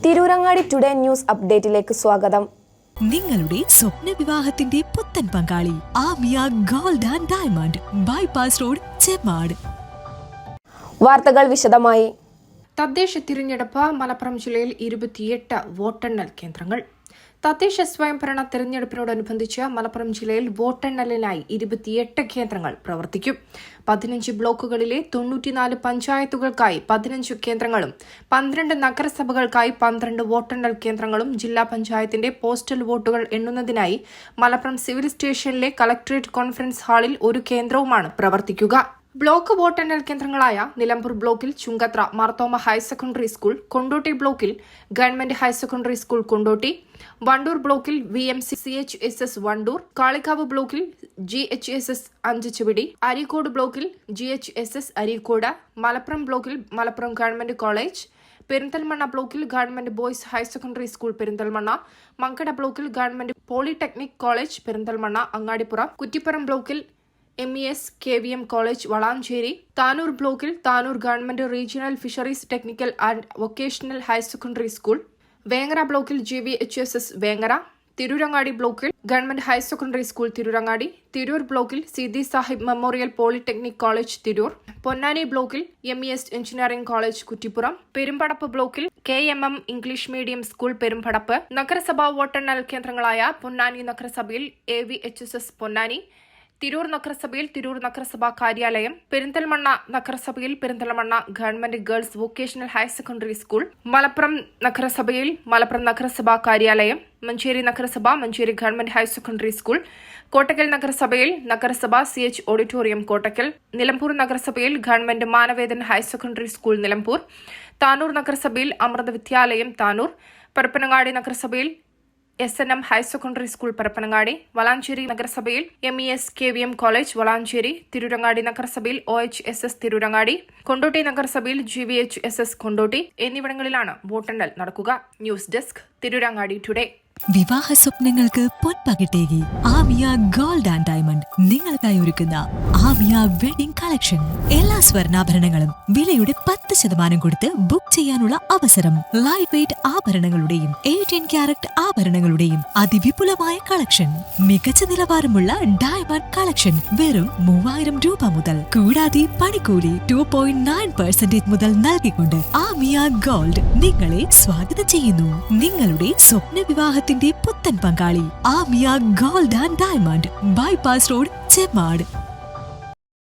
Tirurangadi today news അപ്ഡേറ്റിലേക്ക് സ്വാഗതം. നിങ്ങളുടെ സ്വപ്ന വിവാഹത്തിന്റെ പുത്തൻ പങ്കാളി Amiya gold and diamond bypass road, Chemmad. വാർത്തകൾ വിശദമായി. തദ്ദേശ തിരഞ്ഞെടുപ്പ് മലപ്പുറം ജില്ലയിൽ 28 വോട്ടെണ്ണൽ കേന്ദ്രങ്ങൾ. തദ്ദേശ സ്വയംഭരണ തെരഞ്ഞെടുപ്പിനോടനുബന്ധിച്ച് മലപ്പുറം ജില്ലയിൽ വോട്ടെണ്ണലിനായി 28 കേന്ദ്രങ്ങൾ പ്രവർത്തിക്കും. 15 ബ്ലോക്കുകളിലെ 94 പഞ്ചായത്തുകൾക്കായി 15 കേന്ദ്രങ്ങളും 12 നഗരസഭകൾക്കായി 12 വോട്ടെണ്ണൽ കേന്ദ്രങ്ങളും ജില്ലാ പഞ്ചായത്തിന്റെ പോസ്റ്റൽ വോട്ടുകൾ എണ്ണുന്നതിനായി മലപ്പുറം സിവിൽ സ്റ്റേഷനിലെ കളക്ടറേറ്റ് കോൺഫറൻസ് ഹാളിൽ ഒരു കേന്ദ്രവുമാണ് പ്രവർത്തിക്കുക. ബ്ലോക്ക് വോട്ടെണ്ണൽ കേന്ദ്രങ്ങളായ നിലമ്പൂർ ബ്ലോക്കിൽ Chungathara Marthoma higher secondary school, Kondotty ബ്ലോക്കിൽ government higher secondary school Kondotty, Wandoor ബ്ലോക്കിൽ VMCCHSS വണ്ടൂർ, കാളികാവ് ബ്ലോക്കിൽ GHSS അഞ്ചുചുവടി, അരീക്കോട് ബ്ലോക്കിൽ GHSS അരീക്കോട്, മലപ്പുറം ബ്ലോക്കിൽ മലപ്പുറം ഗവൺമെന്റ് കോളേജ്, പെരിന്തൽമണ്ണ ബ്ലോക്കിൽ government boys higher secondary school Perinthalmanna, Mankada ബ്ലോക്കിൽ government polytechnic college Perinthalmanna Angadipuram, Kuttippuram ബ്ലോക്കിൽ MES KVM college Valanchery, Tanur ബ്ലോക്കിൽ Tanur government regional fisheries technical and vocational higher secondary school, Vengara ബ്ലോക്കിൽ GVHSS വേങ്ങര, തിരൂരങ്ങാടി ബ്ലോക്കിൽ government higher secondary school Tirurangadi, Tirur ബ്ലോക്കിൽ Seethi Sahib memorial polytechnic college Tirur, Ponnani ബ്ലോക്കിൽ MES engineering college Kuttippuram, Perumpadappu ബ്ലോക്കിൽ KMM English medium school Perumpadappu. നഗരസഭാ വോട്ടെണ്ണൽ കേന്ദ്രങ്ങളായ പൊന്നാനി നഗരസഭയിൽ AVHSS പൊന്നാനി, തിരൂർ നഗരസഭയിൽ തിരൂർ നഗരസഭാ കാര്യാലയം, പെരിന്തൽമണ്ണ നഗരസഭയിൽ Perinthalmanna government girls vocational higher secondary school, Malappuram നഗരസഭയിൽ മലപ്പുറം നഗരസഭാ കാര്യാലയം, മഞ്ചേരി നഗരസഭ Manjeri government higher secondary school, Kottakkal നഗരസഭയിൽ നഗരസഭ CH ഓഡിറ്റോറിയം കോട്ടക്കൽ, നിലമ്പൂർ നഗരസഭയിൽ government Manavedan higher secondary school Nilambur, Tanur നഗരസഭയിൽ അമൃത വിദ്യാലയം താനൂർ, പരപ്പനങ്ങാടി നഗരസഭയിൽ SNM higher secondary school Parappanangadi, Valanchery നഗരസഭയിൽ MES KVM college Valanchery, Tirurangadi നഗരസഭയിൽ OHSS തിരൂരങ്ങാടി, കൊണ്ടോട്ടി നഗരസഭയിൽ GVHSS കൊണ്ടോട്ടി എന്നിവിടങ്ങളിലാണ് വോട്ടെണ്ണൽ നടക്കുക. News desk, Tirurangadi today. വിവാഹ സ്വപ്നങ്ങൾക്ക് പൊൻപകിട്ടേകി ആമിയ ഗോൾഡ് ആൻഡ് ഡയമണ്ട് നിങ്ങൾക്കായി ഒരുക്കുന്ന ആമിയ വെഡിംഗ് കളക്ഷൻ. എല്ലാ സ്വർണ്ണാഭരണങ്ങളും വിലയുടെ 10% കൊടുത്ത് ബുക്ക് ചെയ്യാനുള്ള അവസരം. ലൈറ്റ് വെയ്റ്റ് ആഭരണങ്ങളുടെയും 18 ക്യാരറ്റ് ആഭരണങ്ങളുടെയും അതിവിപുലമായ കളക്ഷൻ. മികച്ച നിലവാരമുള്ള ഡയമണ്ട് കളക്ഷൻ വെറും 3000 രൂപ മുതൽ. കൂടാതെ പണിക്കൂലി 2.9% മുതൽ നൽകിക്കൊണ്ട് ആമിയ ഗോൾഡ് നിങ്ങളെ സ്വാഗതം ചെയ്യുന്നു. നിങ്ങളുടെ സ്വപ്ന വിവാഹ പുത്തൻ പങ്കാളി Amiya gold and diamond bypass road, Chemmad.